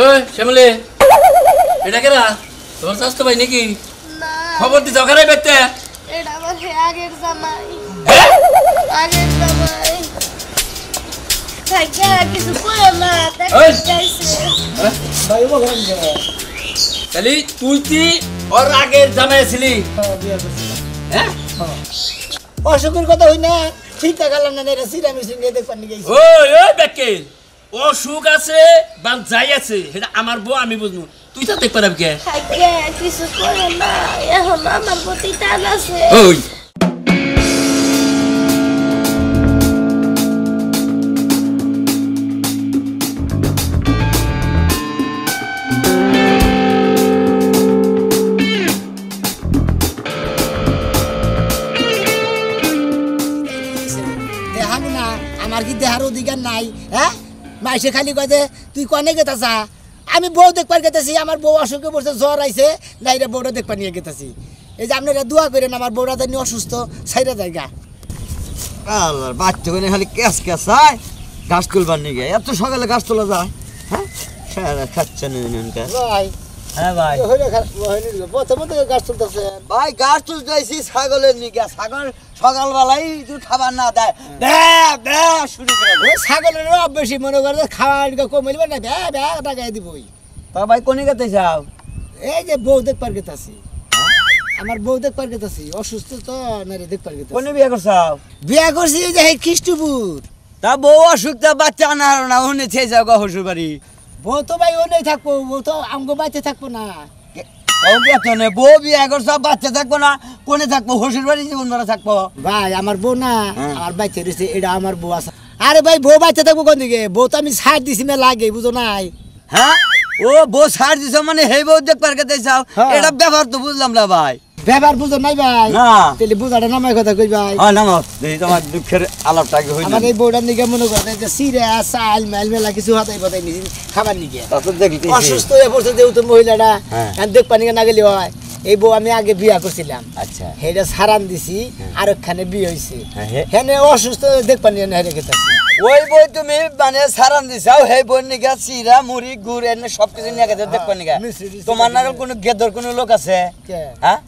ওই শ্যামলে এটা কেরা তোমার স্বাস্থ্য ভাই নাকি না খবর দিতে ওখানে বেতে এটা আমার আগের জামাই হ্যাঁ আগের জামাই থাকে কিছু কয় না ওই! দেখাইছে ভাই ও ঘরে গেল তাহলে তুই কি ওর আগের জামাই ছিলি বিয়ে করছিলাম হ্যাঁ অসুখের কথা হই না ঠিক থাকলাম না এটা সিরা মেশিন নিয়ে দেখবার নিয়ে গেছি ওই ওই বেকে অসুখ আছে বা যাই আছে সেটা আমার বউ আমি বুঝবো তুই তো দেখতে পারবি কে থাকে কিছু কয় না এখন আমার প্রতি টান আছে ওই দেখাবো না আমার কি দেহার অধিকার নাই হ্যাঁ মাইসে খালি কয় যে তুই কনে গেতাছা আমি বউ দেখবার গেতেছি আমার বউ অসুখে পড়ছে জ্বর আইছে নাইরে বউটা দেখবার নিয়ে গেতেছি এই যে আপনারা দোয়া করেন আমার বউটা জানি অসুস্থ সাইরা জায়গা আল্লাহ বাচ্চা কোনে খালি ক্যাস ক্যাসায় গাছ তুলবার নিয়ে গে এত সকালে গাছ তোলা যায় হ্যাঁ সারা খাচ্ছে না ভাই হ্যাঁ ভাই প্রথমে গাছ তুলতেছে ভাই গাছ তুলতে আইছি ছাগলের নিয়ে ছাগল সকালবেলায় তুই খাবার না দেয় ব্যা ব্যা শুরু করে দেয়। ছাগলের বেশি মনে করে খাওয়ার কমাইবে না ব্যা ব্যা টাকাই দিবই তা ভাই কোনে গেতে যাও এই যে বউ দেখবার গেতাছি আমার বউ দেখবার গেতাছি অসুস্থ তো নারে দেখবার গেতাছি কোনে বিয়ে করছাও বিয়া করছি এই যে এই খ্রিস্টপুর তা বউ অসুখ তা বাচ্চা আনা হারো না ওনে ছেয়ে যাও গো শ্বশুর বাড়ি বউ তো ভাই ও নেই থাকবো বউ তো আমগো বাচ্চা থাকবো না ও গেত নে বউ বিয়ে করছাও বাচ্চা থাকবো না কোনে থাকবো শ্বশুর বাড়ি জীবন ভরা থাকবো ভাই আমার বউ না হ্যাঁ। আমার বাচ্চা রয়েছে এটা আমার বউ আছে আরে ভাই বউ বাচ্চা থাকবো কোন দিকে বউ তো আমি ছাড় দিছি না লাগে বুঝো নাই হ্যাঁ ও বউ ছাড় দিছ মানে হেই বউ দেখবার গেতে যাও হ্যাঁ। এটা ব্যাপার তো বুঝলাম না ভাই ব্যবহার বুঝো নাই ভাই না। তাহলে বুঝাটা নামায় কথা কই ভাই হ্যাঁ নামাজ দেখি তোমার দুঃখের আলাপটাকে হইল আমার এই বউটার নিকে মনে করে যে সিরা চাল মাল মেলা কিছু হাতাই পাতাই নিছি খাবার নিকে দেখি অসুস্থ হয়ে পড়ছে যেহেতু মহিলাটা হ্যাঁ। দেখবার নিকে না গেলে হয় এই বউ আমি আগে বিয়া করছিলাম আচ্ছা হেটা সারান দিছি আর ওখানে বিয়ে হয়েছে হ্যাঁ, হে। হেনে অসুস্থ দেখবার নিয়ে হেরে গেতেছি ওই বই তুমি মানে সারান দিছাও হেই বই নিগা চিরা মুড়ি গুড় এনে সবকিছু নিয়ে গেছে দেখবার নিগা মিশ্রি টিশ্রি তোমার নাগাল কোনো গেদর কোনো লোক আছে কে? হ্যাঁ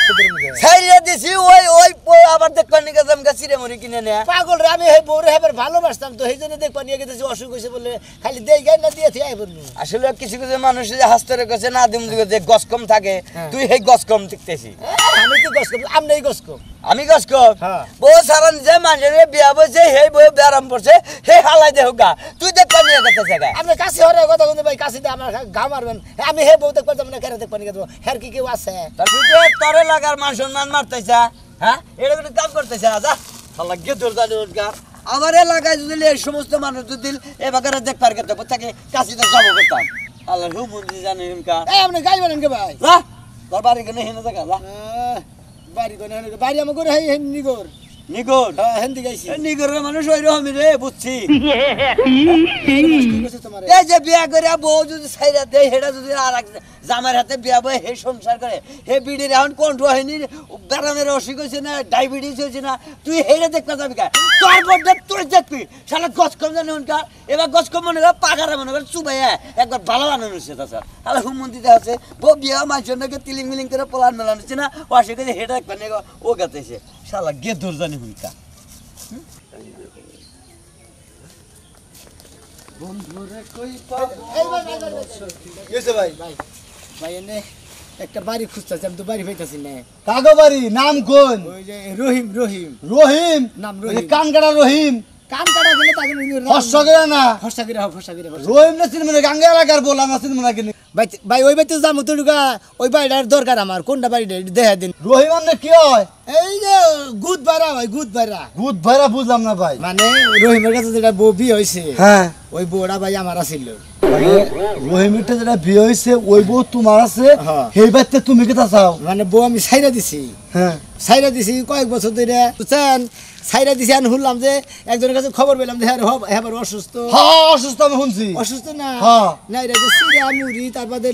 তোদের মুখে। ছাইরা দিছি ওই ওই বই আবার দেখবার নিগা জামগা চিরা মুড়ি কিনে নে পাগল রে আমি এই বউরে হেবার ভালোবাসতাম তো সেই জন্য দেখবার নিয়ে গেতেছি অসুখ হয়েছে বলে খালি দেই গাই না দিয়েছি আই বলবো আসলে কিছু কিছু মানুষ যে হাস্তরে গেছে না দিম দিকে যে গস কম থাকে হ্যাঁ। তুই হেই গস কম দেখতেছি আমি তো গস কম আমি গস কম আমি গস কম হ্যাঁ। বউ সারান যে মানুষের বিয়া বসে হেই বই ব্যারাম পড়ছে হে হালাই দেহ গা তুই দেখবার নিয়ে গেছে জায়গা আপনি কাছে হরে কথা বলতে ভাই কাছে দিয়ে আমার গা মারবেন আমি হে বউ দেখবার যাবো না কেন দেখবার নিয়ে যাবো হের কি কেউ আছে তুই তো তরে লাগার মান সম্মান মারতেছা হ্যাঁ এটা কোনো কাম করতেছে যা শালা গেদর জানি ওর আমার এলাকায় যদি এই সমস্ত মানুষ যদি এ বাগারে দেখবার গেতে তাকে কাশিতে যাবো করতাম আল্লাহ হুমুন্দি জানি হিমকা এই আপনি গাই বলেন কে ভাই যা তোর বাড়ি কেন হেনে জায়গা যা বাড়ি কোনে বাড়ি আমার করে হেই হেন নিগর নিগর হ্যাঁ হেন দিগাইছি নিগরের মানুষ ওই রকমই রে বুঝছি কি কইছে তোমার এই যে বিয়া করে বউ যদি ছাইরা দেয় হেটা যদি আর এক জামার হাতে বিয়া বয়ে হে সংসার করে হে বিড়ির এখন কণ্ঠ হয়নি ব্যারামের অসুখ হয়েছে না ডায়াবেটিস হয়েছে না তুই হেরে দেখতে যাবি কা তোর বড্ডে তুই দেখবি শালা গছ কম জানি হনকার এবার গছ কম মনে কর পাগারে মনে কর চুবাই একবার ভালো বানানো হচ্ছে তাছাড়া তাহলে হুমন্দিতে আছে বউ বিয়া মানুষের নাকি তিলিং মিলিং করে পোলান মেলানো হচ্ছে না ও আসে গেছে হেটা একবার নেই ও গেতেছে শালা গেদর জানি হুনকা বন্ধুরে কই পাবো এই ভাই ভাই ভাই গেছে ভাই ভাই ভাই এনে একটা বাড়ি খুঁজতেছি আমি তো বাড়ি পাইতাছি না কাগো বাড়ি নাম কোন ওই যে রহিম রহিম রহিম নাম রহিম। কানকাটা রহিম কাম কাটা গেলে তাকে হর্ষ করে না ফসা করে ফসা করে রহিম না সিনেমা গাঙ্গে এলাকার বললাম না সিনেমা কিনে ভাই ভাই ওই বাড়িতে যাবো তো ওই বাড়িটার দরকার আমার কোনটা বাড়িটা দেখা দিন রহিম মানে কি হয় এই যে গুদ ভাড়া ভাই গুদ ভাড়া ভূত ভাইরা বুঝলাম না ভাই মানে রহিমের কাছে যেটা বউ বিয়ে হয়েছে হ্যাঁ ওই বউটা ভাই আমার আছিল রহিমেরটা যেটা বিয়ে হয়েছে ওই বউ তোমার আছে হ্যাঁ। সেই বাড়িতে তুমি কেটা চাও মানে বউ আমি সাইরা দিছি হ্যাঁ সাইরা দিছি কয়েক বছর ধরে বুঝছেন সাইরা দিছি আমি শুনলাম যে একজনের কাছে খবর পেলাম যে হ্যাঁ অসুস্থ হ্যাঁ অসুস্থ আমি শুনছি অসুস্থ না হ্যাঁ। না এটা যে সিরা মুড়ি তারপরে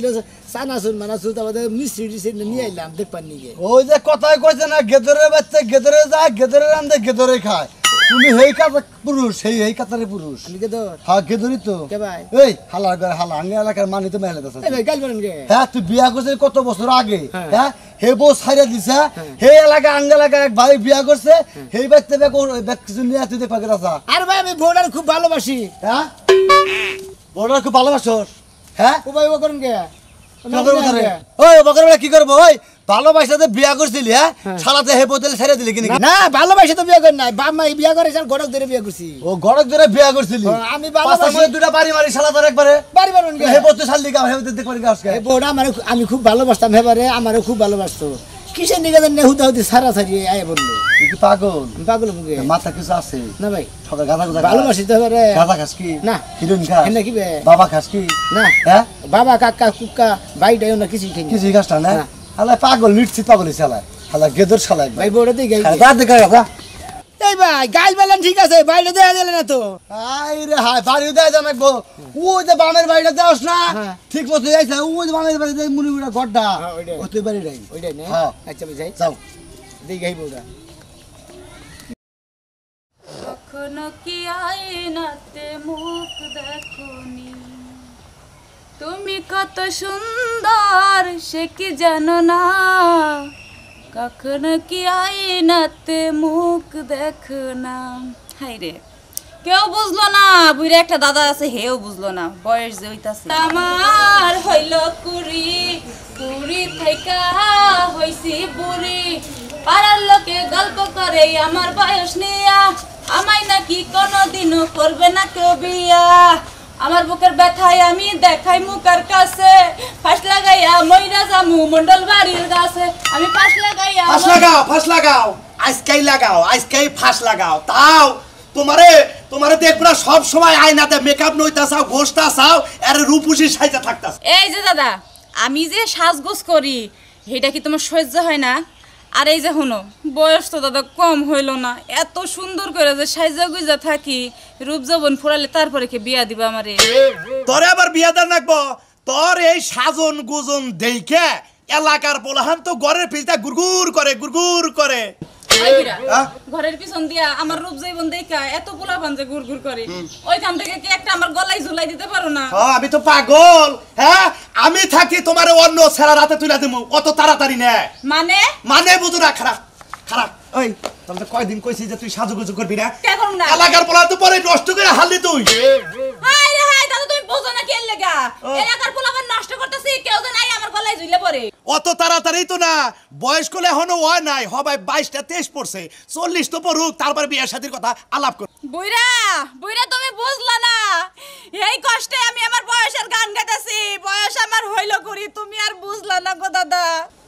চানাচুর মানাচুর তারপরে মিষ্টি টিষ্টি নিয়ে আইলাম দেখবার নিয়ে ওই যে কথায় কইছে না গেদরে বাচ্চা গেদরে যায় গেদরে রান্ধে গেদরে খায় তুমি হেই কাতার পুরুষ এই কাতারে পুরুষ আমি কে ধর হ্যাঁ কে ধরি তো কে ভাই এই হালার ঘরে হালা আঙ্গে এলাকার মানি তো মেলে এই ভাই গাল বলেন কে হ্যাঁ তুই বিয়া করছিস কত বছর আগে হ্যাঁ। হ্যাঁ হে বউ ছাইরা দিছে হে এলাকা আঙ্গে এলাকা এক ভাই বিয়া করছে হেই ব্যক্তি ব্যাগ কিছু নিয়ে তুই দেখবা গেছা আর ভাই আমি বউটার খুব ভালোবাসি হ্যাঁ বড়রা খুব ভালোবাসোস হ্যাঁ ও ভাই ও করেন কে ওই বকরবেলা কি করবো ওই ভালোবাসাতে বিয়া করছিলি হ্যাঁ শালাতে হে বোতলে ছেড়ে দিলি কিনা না ভালোবাসি তো বিয়ে করি নাই বাপ মা বিয়ে করে গড়ক ধরে বিয়ে করছি ও গড়ক ধরে বিয়া করছিলি আমি ভালোবাসি। পাঁচটা মধ্যে দুটা বাড়ি মারি শালা তোর একবারে বাড়ি বাড়ুন কে হে বোতলে ছাড়লি গা হে বোতলে দেখবার গাছ কে এই বউটা আমি খুব ভালোবাসতাম এবারে আমারও খুব ভালোবাসতো কিসের নিকেতন নেহুদা হুদি সারা সারি আয় বললো তুই কি পাগল আমি পাগল মুখে মাথা কিছু আছে না ভাই সকাল গাঁদা গাঁদা ভালোবাসি তো এবারে গাঁদা খাস কি না। হিরোইন খাস এনে কি বে? বাবা খাস কি না হ্যাঁ বাবা কাকা কুক্কা বাইটাই না কিছুই খাই কিছুই খাস না না। হালা পাগল মিটছি পাগল শালা হালা গেদর শালা একবার। ভাই বউটা দিয়ে গাই দাঁত দেখা গেছে এই ভাই গাইল বেলান ঠিক আছে বাইরে দেয়া দিলে না তো আই রে হাই বাড়িও দেয় জামাই গো ওই যে বামের বাড়িটা দেওস না হ্যাঁ। ঠিক মতো যাইছে ওই যে বামের বাড়িতে মুনি মুড়া গড্ডা হ্যাঁ, ওইটাই। ও তুই বাড়ি নাই ওইটাই না হ্যাঁ। আচ্ছা ভাই যাই যাও দিয়ে গাই বউটা কখনো কি আয়নাতে মুখ দেখোনি তুমি কত সুন্দর সে কি জানো না কখনো কি আয়নাতে মুখ দেখো না হাই রে কেউ বুঝলো না বুড়ি একটা দাদা আছে হেও বুঝলো না বয়স যে হইতাছে আমার হইল কুড়ি কুড়ি থেকে হইছি বুড়ি পাড়ার লোকে গল্প করে আমার বয়স নিয়া আমায় নাকি কোনোদিনও করবে না কেউ বিয়া আমার বুকের ব্যথায় আমি দেখাই মুখের কাছে ফাঁস লাগাইয়া মইরা জামু মন্ডল বাড়ির গাছে আমি ফাঁস লাগাইয়া ফাঁস লাগাও আজকাই ফাঁস লাগাও তাও তোমারে দেখবো সব সময় আয়নাতে মেকআপ নইতা চাও ঘোষতা চাও আর রূপসী সাইজা থাকতা এই যে দাদা আমি যে সাজগোজ করি সেটা কি তোমার সহ্য হয় না আর এই যে হনো বয়স তো দাদা কম হইল না এত সুন্দর করে যে সাইজা গুইজা থাকি রূপ যৌবন ফুরালে তারপরে কি বিয়া দিবা আমারে তোরে আবার বিয়া দেন রাখবো তোর এই সাজন গুজন দেখে এলাকার পোলাহান তো ঘরের পিছটা গুরগুর করে এই বিরা, হ্যাঁ? ঘরের পিছন দিয়া আমার রূপ যৌবন দেখা এত পোলা পাঞ্জে গুড়গুড় করে ওইখান থেকে কি একটা আমার গলায় ঝুলাই দিতে পারো না হ্যাঁ আমি তো পাগল হ্যাঁ আমি থাকি তোমার অন্য ছেড়া রাতে তুলে দেবো অত তাড়াতাড়ি নে মানে বুঝু না খারাপ ওই তাহলে কয়দিন কইছি যে তুই সাজুগুজু করবি না কে করুম না এলাকার পোলা তো পরে নষ্ট করে হারলি তুই হাই রে হাই দাদা তুমি বোঝো না কেন লাগা এলাকার পোলাপান নষ্ট করতেছি কেউ যে নাই আমার গলায় ঝুলে পড়ে অত তাড়াতাড়ি তো না বয়স করলে এখনো হয় নাই হবাই 22টা 23 পড়ছে 40 তো পড়ুক তারপর বিয়ের সাথীর কথা আলাপ কর বুইরা তুমি বুঝলা না এই কষ্টে আমি আমার বয়সের গান গাইতেছি বয়স আমার হইল করি তুমি আর বুঝলা না গো দাদা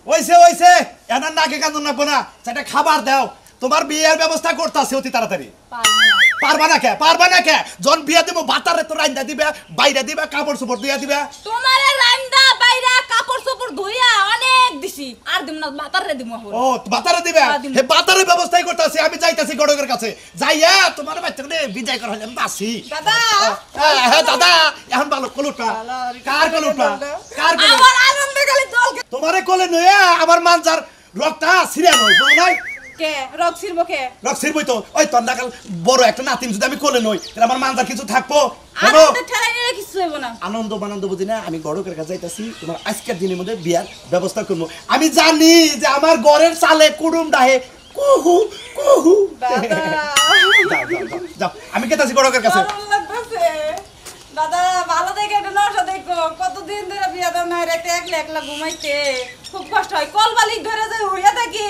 ওইছে এনার নাকে কান্দন রাখবো না সেটা খাবার দাও তোমার বিয়ের ব্যবস্থা করতেছে অতি তাড়াতাড়ি পারবা না কে জন বিয়ে দিব বাতারে তো রাইন্দা দিবে বাইরে দিবে কাপড় চোপড় দিয়া দিবে তোমারে রান্দা বাইরা কাপড় চোপড় ধুইয়া অনেক দিছি আর দিম না বাতারে দিমু এখন ও বাতারে দিবে হে বাতারের ব্যবস্থাই করতেছি আমি যাইতাছি গড়কের কাছে যাইয়া তোমার বাচ্চাকে বিদায় করা হলে বাসি দাদা হ্যাঁ দাদা এখন ভালো কলুটা কার কলুটা আমার আনন্দ খালি দল তোমারে কোলে নয়া আমার মানজার রক্তটা সিরিয়া নয় বুঝো নাই কে রক্সির বকে রক্সির বই তো ওই তন্দাকাল বড় একটা নাতিন যদি আমি কোলে নই তাহলে আমার মানজার কিছু থাকবো আনন্দ ঠেলাই নিলে কিছু হইব না আনন্দ বুঝি না আমি গড়কের কাছে যাইতাছি তোমার আজকের দিনের মধ্যে বিয়ার ব্যবস্থা করবো আমি জানি যে আমার ঘরের চালে কুড়ুম ডাহে কুহু দাদা যাও আমি কেতাছি গড়কের কাছে ভালো লাগতেছে দাদা ভালো দেখে একটা নশা দেখো কতদিন ধরে বিয়া দাও নাই রাতে একলা ঘুমাইতে খুব কষ্ট হয় কলবালি ধরে যে হইয়া থাকি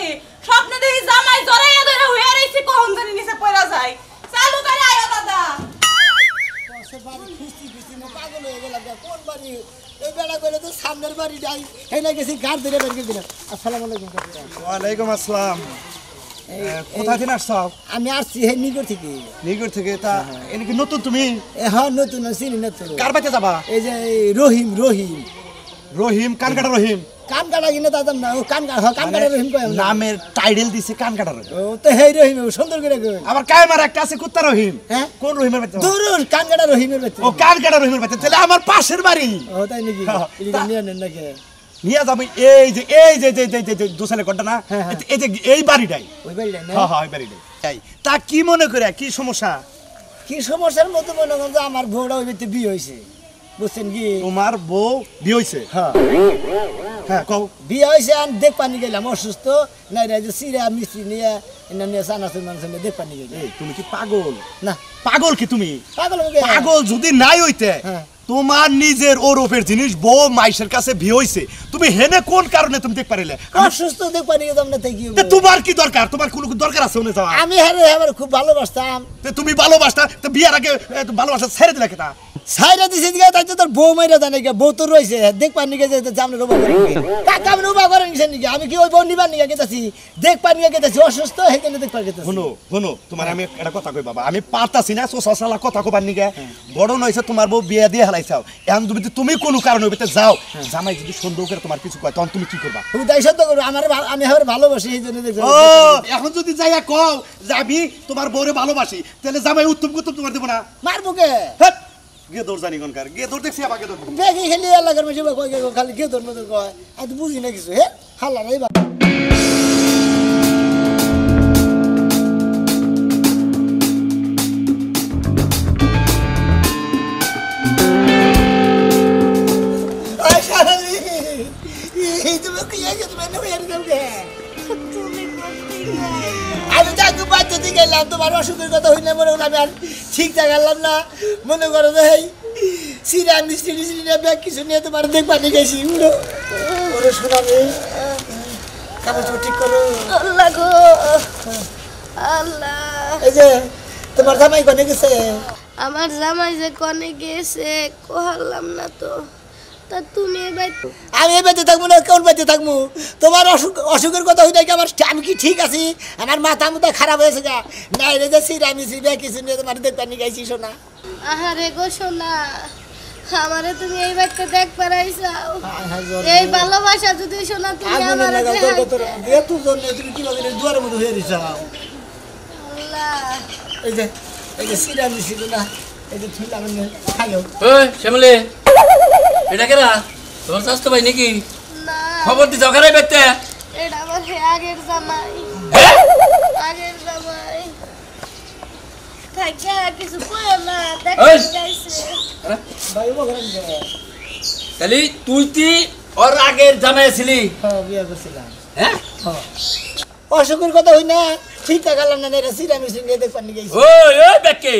স্বপ্ন দেখি জামাই জড়াইয়া ধরে হইয়া রইছি কখন জানি নিচে পড়া যায় চালু করে আয়ো দাদা পাগল হয়ে গেলাম কোন বাড়ি এই বেড়া করে তো সামনের বাড়ি যাই এই না গেছি গাড় ধরে বের করে দিলাম আসসালামু আলাইকুম ওয়ালাইকুম আসসালাম কোথা থেকে আসছো আমি আসছি হে নিগর থেকে নিগর থেকে তা এনে কি নতুন তুমি হ্যাঁ নতুন চিনি নতুন কার বাড়িতে যাবা এই যে রহিম রহিম কানকাটা রহিম কান কাটা কিনে দাদাম না ও কান কাটা রহিম কয় না নামের টাইটেল দিছে কানকাটা রহিম ও তো হেই রহিম সুন্দর করে কই আবার কায়মার একটা আছে কুত্তা রহিম হ্যাঁ কোন রহিমের বাড়িতে দূর কান কাটা রহিমের বাচ্চা ও কানকাটা রহিমের বাড়িতে তাহলে আমার পাশের বাড়ি ও তাই নাকি এটা নিয়ে নেন নাকি নিয়ে যাবো এই যে দোসালে ঘরটা না হ্যাঁ, হ্যাঁ। এই যে এই বাড়িটাই ওই বাড়িটা না হ্যাঁ ওই বাড়িটাই তা কি মনে করে কি সমস্যা? কি সমস্যার মতো মনে করেন যে আমার বউটা ওই বাড়িতে বিয়ে হয়েছে, বুঝছেন কি? তোমার বউ বিয়ে হইছে? হ্যাঁ হ্যাঁ কও। বিয়ে হয়েছে আর দেখ পানি গেলাম অসুস্থ, নাই রে যে সিরা মিস্ত্রি নিয়ে এনে নিয়ে চানাচুর মানুষ দেখ পানি গেলাম। এই তুমি কি পাগল? না পাগল কি তুমি? পাগল হবে কে? পাগল যদি নাই হইতে হ্যাঁ। তোমার নিজের ওরফের জিনিস বউ মাইশের কাছে বিয়ে হইছে, তুমি হেনে কোন কারণে তুমি দেখ পারিলে? অসুস্থ দেখ পানি গেলাম না তাই কি তে হবে? তোমার কি দরকার? তোমার কোনো দরকার আছে উনি যাওয়া? আমি হ্যাঁ আমার খুব ভালোবাসতাম, তে তুমি ভালোবাসতা, তো বিয়ের আগে ভালোবাসা ছেড়ে দিলে কেটা? সাইরা দিছে দিকে তাই তো তোর বউ মাইরা জানে কে, বউ তো রয়েছে দেখ পানি গেছে জামনে রোবা করে কাকা আমি রোবা করে নিছেন নাকি? আমি কি ওই বউ নিবার নিয়ে গেতাছি, দেখ পানি গেতাছি অসুস্থ হেকেনে দেখ পানি গেতাছি। শোনো শোনো, তোমার আমি একটা কথা কই বাবা, আমি পারতাছি না সোসা সালা কথা কবার নিগে। বড় নইছে তোমার বউ বিয়ে দিয়ে হেলাইছাও, এখন যদি তুমি কোনো কারণে হইতে যাও, জামাই যদি সন্দেহ করে তোমার কিছু কয় তখন তুমি কি করবা? তুমি তাই সত্য করো, আমার আমি আমার ভালোবাসি এই জন্য দেখছো। ও এখন যদি যাইয়া কও যে আমি তোমার বউরে ভালোবাসি, তাহলে জামাই উত্তম কুত্তম তোমার দেব না? মারবো কে? হেৎ, গে দৌড় জানি কোনকার, গে দৌড় দেখছি আবার গে দৌড়। দেখি খেলি এলাকার মেশে কয় খালি কে তোর মতো কয়, আমি তো বুঝি না কিছু। হে হাল্লা রে বাবা আমি তাকে বাচ্চাতে গেলাম, তোমার অসুখের কথা হইলে মনে করলাম আমি আর ঠিক থাকলাম না, মনে করো যে এই সিরা মিস্ত্রি টিস্ত্রি নিয়ে ব্যাগ কিছু নিয়ে তোমার দেখবানি গেছি। ওরে শোনাবে কাপড় চোপড় ঠিক করো। আল্লাহ গো আল্লাহ, এই যে তোমার জামাই কোনে গেছে? আমার জামাই যে কনে গেছে কোহালাম না তো। তা তুমি এবার আমি এই বাড়িতে থাকবো না, কোন বাড়িতে থাকবো? তোমার অসুখের কথা হইলে কি আমার আমি কি ঠিক আছি? আমার মাথা মুথা খারাপ হয়েছে গা, নাই রে যে সিরা মিস্ত্রি ব্যাগ কিছু নিয়ে তোমার দেখবানি গেছি। শোনা আহারে গো সোনা, আমারে তুমি এই বাড়িতে দেখ পারাইছাও, এই ভালোবাসা যদি সোনা তুমি আমারে দেখাইতে। তুমি কিভাবে দুয়ারের মতো হয়ে দিছ? আল্লাহ এই যে সিরা মিস্ত্রি না, এই যে থুইলা মানে খাইও। ওই শ্যামলে, এটা কেরা? তোমার স্বাস্থ্য ভাই নাকি? না, খবর দিতে ওখানে বেতে। এটা আমার আগের জামাই, আগের জামাই থাকা কিছু কয় না, ওই! দেখতে যাইছে। ভাই বকরান দে। তাহলে তুই ওর আগের জামাই ছিলি? হ্যাঁ বিয়ে করছিলাম। হ্যাঁ? হ্যাঁ অসুখের কথা হই না, ঠিক থাকলাম না, এটা সিরা মিস্ত্রি নিয়ে দেখবানি গেছি। ওই ওই বেকে,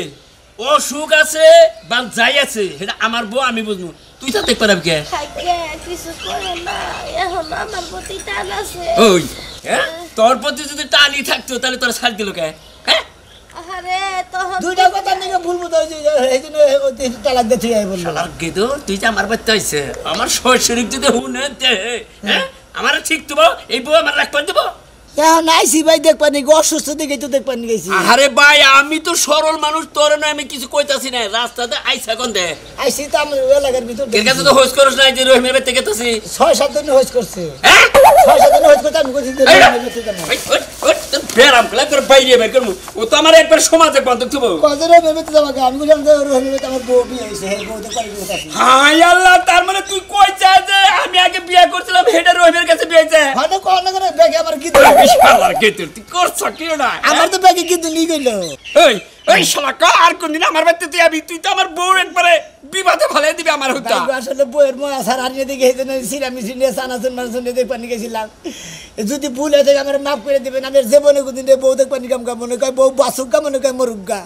ও সুখ আছে বা যাই আছে সেটা আমার বউ আমি বুঝবো, তুই তা দেখতে পারবি কে? থাকে কিছু করে না, এখন আমার প্রতি টান আছে। ওই হ্যাঁ, তোর প্রতি যদি টানি থাকতো তাহলে তোর ছাড় দিল কে? হ্যাঁ? আরে তখন দুইটা কথা নিয়ে ভুলবো তো, এই জন্য তালাক দিয়ে ঠিক বললো। শালার গেদো, তুই যে আমার বাচ্চা হয়েছে, আমার শ্বশুরিক যদি হুনে দে, হ্যাঁ আমার ঠিক দেবো, এই বউ আমার রাখবার দেবো? এখন আইসি ভাই দেখবানি, অসুস্থ দেখে তো দেখবানি গেছি। আরে ভাই, আমি তো সরল মানুষ, তোর না আমি কিছু কইতাছি না, রাস্তাতে আইসা কোন দে আইসি তো আমার এলাকার ভিতর এর কাছে তো হোস করিস নাই যে রহিমের বাড়িতে গেতেছি। 6-7 দিন হজ করছে, হ্যাঁ 6-7 দিন হজ করতে আমি করছি যে রহিমের বাড়িতে যাবো। বেরাম খেলা তোর বাইরে বের করবো, ও তো আমার একবার সমাজে বন্ধ থবো। কত রহিমের বাড়িতে যাবো? আমি বললাম যে রহিমের বাড়িতে আমার বউ বিয়ে হয়েছে, হ্যাঁ বউ দেখবানি গেছে। হাই আল্লাহ, তার মানে তুই কই চাস যে আমি আগে বিয়ে করছিলাম হেডা রহিমের কাছে বিয়ে হয়েছে? মানে কোন না করে ব্যাগে আমার কি শালার গেতুর, তুই করছ কি না? আমার তো ব্যাগে কিন্তু নিয়ে গেলো। এই এই শালা কা আর কোনদিন আমার বাড়িতে তুই আবি? তুই তো আমার বউ একবারে বিবাদে ফেলে দিবি আমার হুতা। আসলে বইয়ের মনে আসার হারিয়ে দেখে এই জন্য সিরামিসি নিয়ে চানাচুর মানুষ দেখবানি গেছিলাম। যদি ভুল হয়ে থাকে আমার মাফ করে দেবেন, আমি জীবনে কোনদিন বউ দেখবানি কাম মনে কয় বউ বাসুক গা, মনে কয় মরুক গা।